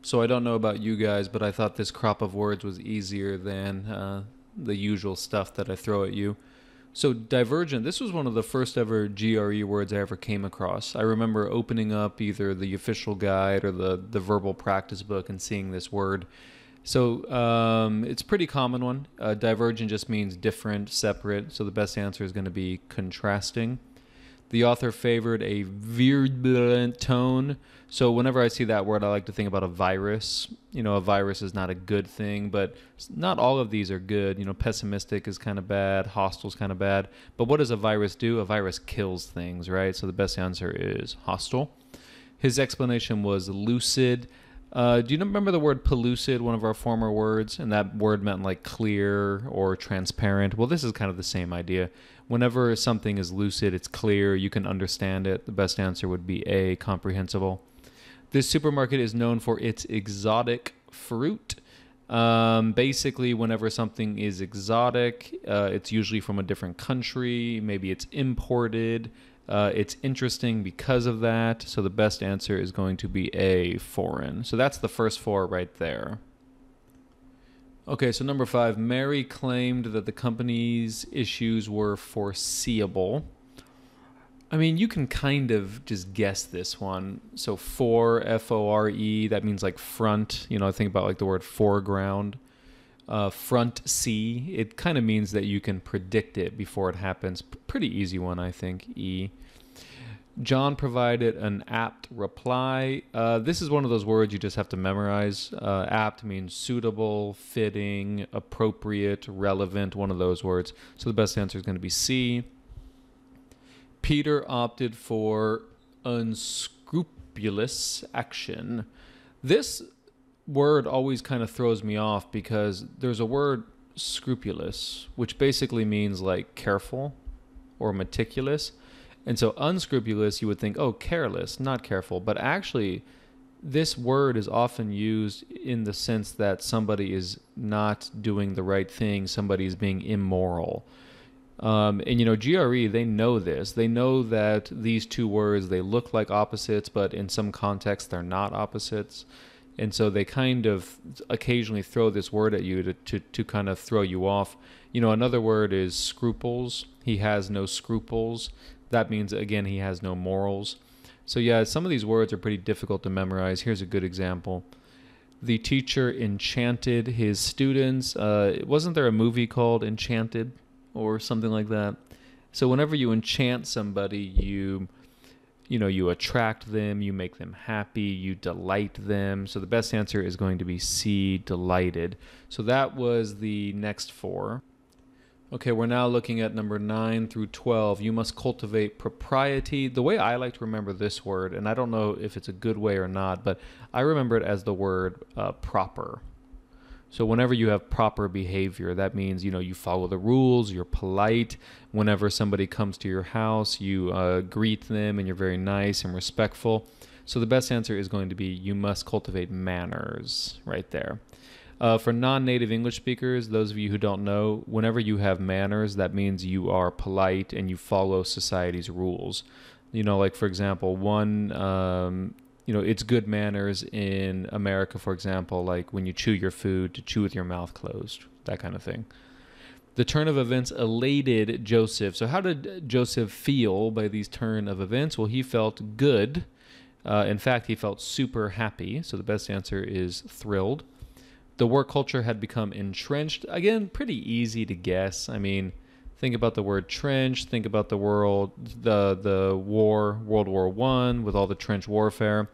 So I don't know about you guys, but I thought this crop of words was easier than the usual stuff that I throw at you. So divergent, this was one of the first ever GRE words I ever came across. I remember opening up either the official guide or the verbal practice book and seeing this word. So it's a pretty common one. Divergent just means different, separate. So the best answer is going to be contrasting. The author favored a virulent tone. So whenever I see that word, I like to think about a virus. You know, a virus is not a good thing, but not all of these are good. You know, pessimistic is kind of bad, hostile is kind of bad. But what does a virus do? A virus kills things, right? So the best answer is hostile. His explanation was lucid. Do you remember the word pellucid, one of our former words? And that word meant like clear or transparent. Well, this is kind of the same idea. Whenever something is lucid, it's clear, you can understand it. The best answer would be A, comprehensible. This supermarket is known for its exotic fruit. Basically, whenever something is exotic, it's usually from a different country. Maybe it's imported. It's interesting because of that. So the best answer is going to be A, foreign. So that's the first four right there. Okay, so number 5, Mary claimed that the company's issues were foreseeable. I mean, you can kind of just guess this one. So F-O-R-E, that means like front. You know, think about like the word foreground. Front C, it kind of means that you can predict it before it happens. Pretty easy one, I think, E. John provided an apt reply. This is one of those words you just have to memorize. Apt means suitable, fitting, appropriate, relevant, one of those words. So the best answer is going to be C. Peter opted for unscrupulous action. This word always kind of throws me off because there's a word scrupulous, which basically means like careful or meticulous. And so unscrupulous, you would think, oh, careless, not careful. But actually, this word is often used in the sense that somebody is not doing the right thing, somebody is being immoral. And, you know, GRE, they know this. They know that these two words, they look like opposites, but in some contexts, they're not opposites. And so they kind of occasionally throw this word at you to kind of throw you off. You know, another word is scruples. He has no scruples. That means, again, he has no morals. So, yeah, some of these words are pretty difficult to memorize. Here's a good example. The teacher enchanted his students. Wasn't there a movie called Enchanted or something like that? So whenever you enchant somebody, you attract them, you make them happy, you delight them. So the best answer is going to be C, delighted. So that was the next 4. Okay, we're now looking at number 9 through 12. You must cultivate propriety. The way I like to remember this word, and I don't know if it's a good way or not, but I remember it as the word proper. So whenever you have proper behavior, that means, you follow the rules, you're polite. Whenever somebody comes to your house, you greet them and you're very nice and respectful. So the best answer is going to be you must cultivate manners right there. For non-native English speakers, those of you who don't know, whenever you have manners, that means you are polite and you follow society's rules. Like, for example, it's good manners in America, for example, like when you chew your food, to chew with your mouth closed, that kind of thing. The turn of events elated Joseph. So how did Joseph feel by these turn of events? Well, he felt good. In fact, he felt super happy. So the best answer is thrilled. The work culture had become entrenched. Again, pretty easy to guess. I mean, think about the word trench. Think about the war, World War I, with all the trench warfare.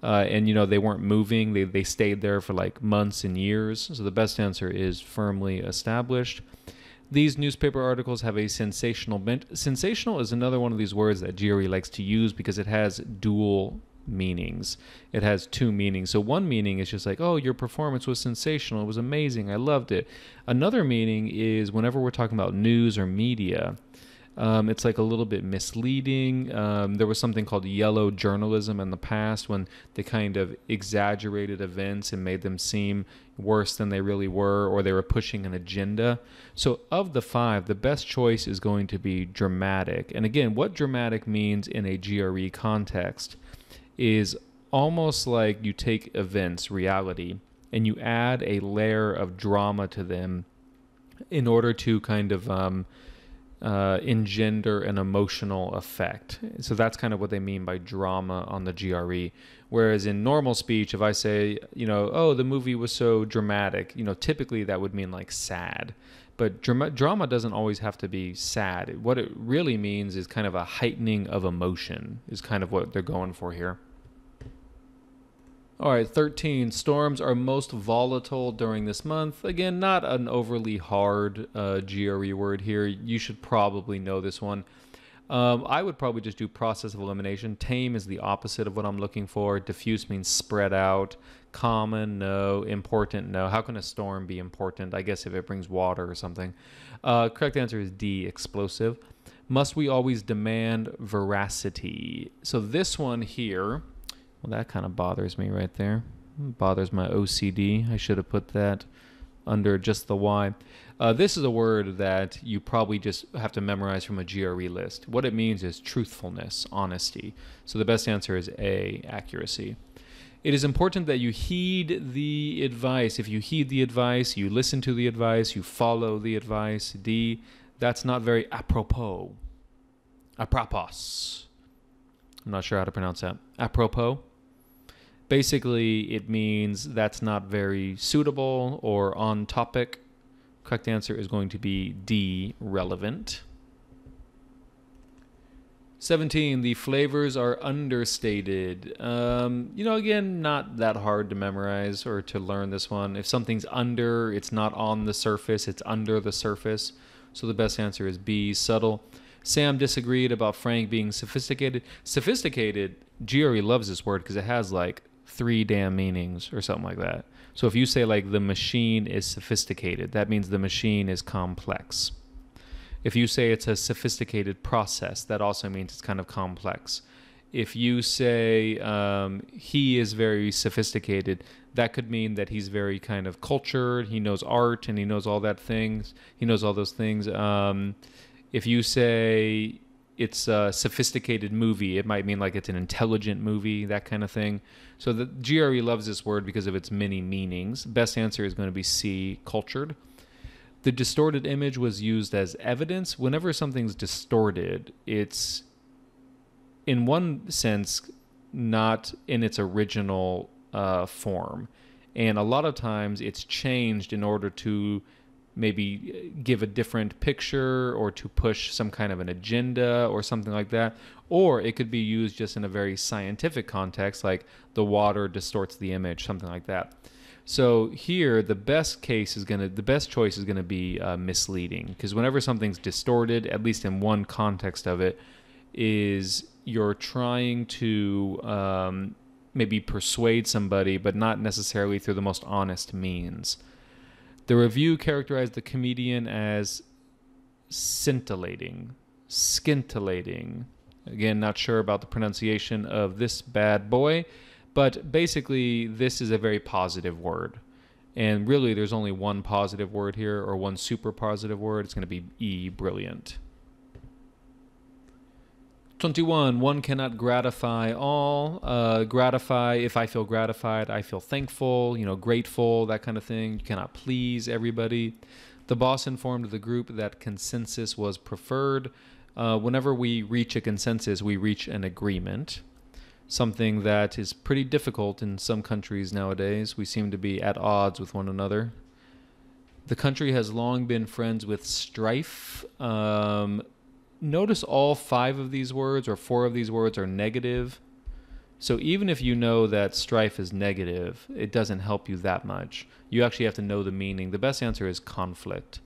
And they weren't moving. They stayed there for like months and years. So the best answer is firmly established. These newspaper articles have a sensational bent. Sensational is another one of these words that GRE likes to use because it has dual meanings. It has 2 meanings. So one meaning is just like, oh, your performance was sensational. It was amazing. I loved it. Another meaning is whenever we're talking about news or media, it's like a little bit misleading. There was something called yellow journalism in the past when they kind of exaggerated events and made them seem worse than they really were, or they were pushing an agenda. So of the 5, the best choice is going to be dramatic. And again, what dramatic means in a GRE context is almost like you take events, reality, and you add a layer of drama to them in order to kind of engender an emotional effect. So that's kind of what they mean by drama on the GRE. Whereas in normal speech, if I say, oh, the movie was so dramatic, typically that would mean like sad. But drama doesn't always have to be sad. What it really means is kind of a heightening of emotion is kind of what they're going for here. All right, 13. Storms are most volatile during this month. Again, not an overly hard GRE word here. You should probably know this one. I would probably just do process of elimination. Tame is the opposite of what I'm looking for. Diffuse means spread out. Common, no. Important, no. How can a storm be important? I guess if it brings water or something. Correct answer is D, explosive. Must we always demand veracity? So this one here... Well, that kind of bothers me right there. It bothers my OCD. I should have put that under just the Y. This is a word that you probably just have to memorize from a GRE list. What it means is truthfulness, honesty. So the best answer is A, accuracy. It is important that you heed the advice. If you heed the advice, you listen to the advice, you follow the advice. D, that's not very apropos. Apropos. I'm not sure how to pronounce that. Apropos. Basically, it means that's not very suitable or on topic. Correct answer is going to be D, relevant. 17, the flavors are understated. Again, not that hard to memorize or to learn this one. If something's under, it's not on the surface, it's under the surface. So the best answer is B, subtle. Sam disagreed about Frank being sophisticated. Sophisticated, GRE loves this word because it has like 3 damn meanings or something like that. So if you say like the machine is sophisticated, that means the machine is complex. If you say it's a sophisticated process, that also means it's kind of complex. If you say he is very sophisticated, that could mean that he's very kind of cultured, he knows art, and he knows all that things. He knows all those things. If you say it's a sophisticated movie, it might mean like it's an intelligent movie, that kind of thing. So the GRE loves this word because of its many meanings. Best answer is going to be C, cultured. The distorted image was used as evidence. Whenever something's distorted, it's, in one sense, not in its original form. And a lot of times it's changed in order to maybe give a different picture or to push some kind of an agenda or something like that. Or it could be used just in a very scientific context, like the water distorts the image, something like that. So here, the best choice is going to be misleading, because whenever something's distorted, at least in one context of it, is you're trying to maybe persuade somebody, but not necessarily through the most honest means. The review characterized the comedian as scintillating. Again, not sure about the pronunciation of this bad boy, but basically this is a very positive word. And really there's only one positive word here, or one super positive word. It's going to be E, brilliant. 21, one cannot gratify all. Gratify, if I feel gratified, I feel thankful, grateful, that kind of thing. You cannot please everybody. The boss informed the group that consensus was preferred. Whenever we reach a consensus, we reach an agreement. Something that is pretty difficult in some countries nowadays. We seem to be at odds with one another. The country has long been friends with strife. Notice all 5 of these words, or 4 of these words, are negative. So even if you know that strife is negative, it doesn't help you that much. You actually have to know the meaning. The best answer is conflict.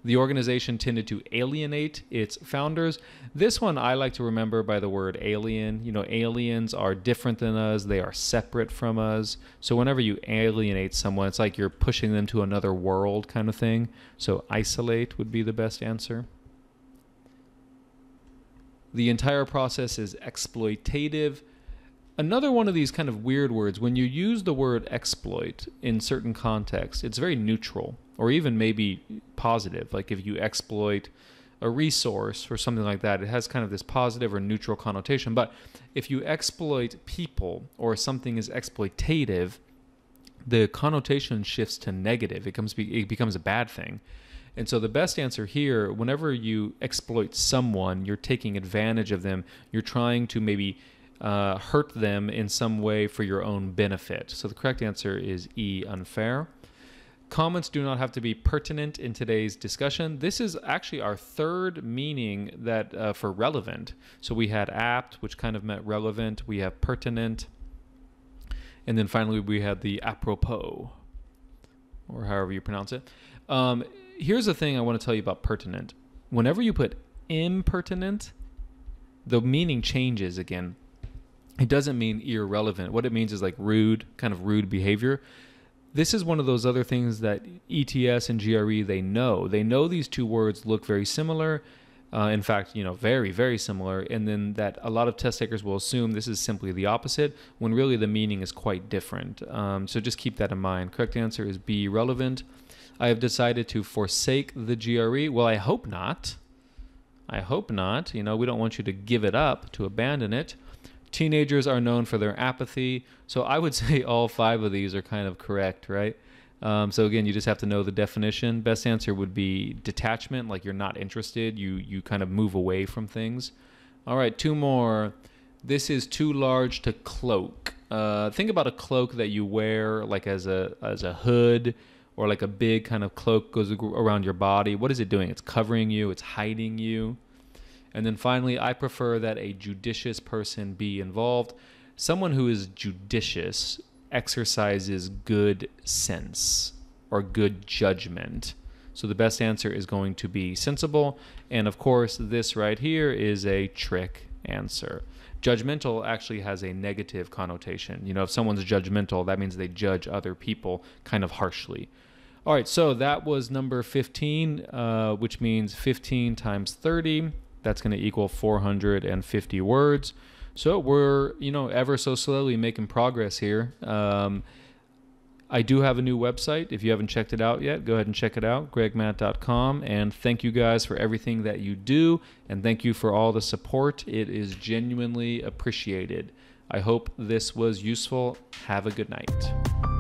The organization tended to alienate its founders. This one I like to remember by the word alien. Aliens are different than us. They are separate from us. So whenever you alienate someone, it's like you're pushing them to another world kind of thing. So isolate would be the best answer. The entire process is exploitative. Another one of these kind of weird words, when you use the word exploit in certain contexts, it's very neutral, or even maybe positive. Like if you exploit a resource or something like that, it has kind of this positive or neutral connotation. But if you exploit people or something is exploitative, the connotation shifts to negative. It becomes a bad thing. And so the best answer here, whenever you exploit someone, you're taking advantage of them, you're trying to maybe hurt them in some way for your own benefit. So the correct answer is E, unfair. Comments do not have to be pertinent in today's discussion. This is actually our third meaning that for relevant. So we had apt, which kind of meant relevant. We have pertinent. And then finally we had the apropos, or however you pronounce it. Here's the thing I want to tell you about pertinent. Whenever you put impertinent, the meaning changes again. It doesn't mean irrelevant. What it means is like rude, kind of rude behavior. This is one of those other things that ETS and GRE, they know. They know these two words look very similar. In fact, very, very similar. And then that a lot of test takers will assume this is simply the opposite, when really the meaning is quite different. So just keep that in mind. Correct answer is B, relevant. I have decided to forsake the GRE. Well, I hope not. I hope not. We don't want you to give it up, to abandon it. Teenagers are known for their apathy. So I would say all 5 of these are kind of correct, right? So again, you just have to know the definition. Best answer would be detachment, like you're not interested. You kind of move away from things. All right, 2 more. This is too large to cloak. Think about a cloak that you wear like as a hood, or like a big kind of cloak goes around your body. What is it doing? It's covering you. It's hiding you. And then finally, I prefer that a judicious person be involved. Someone who is judicious exercises good sense or good judgment. So the best answer is going to be sensible. And of course, this right here is a trick answer. Judgmental actually has a negative connotation. If someone's judgmental, that means they judge other people kind of harshly. All right, so that was number 15, which means 15 times 30. That's going to equal 450 words. So we're, ever so slowly making progress here. I do have a new website. If you haven't checked it out yet, go ahead and check it out, gregmatt.com. And thank you guys for everything that you do. And thank you for all the support. It is genuinely appreciated. I hope this was useful. Have a good night.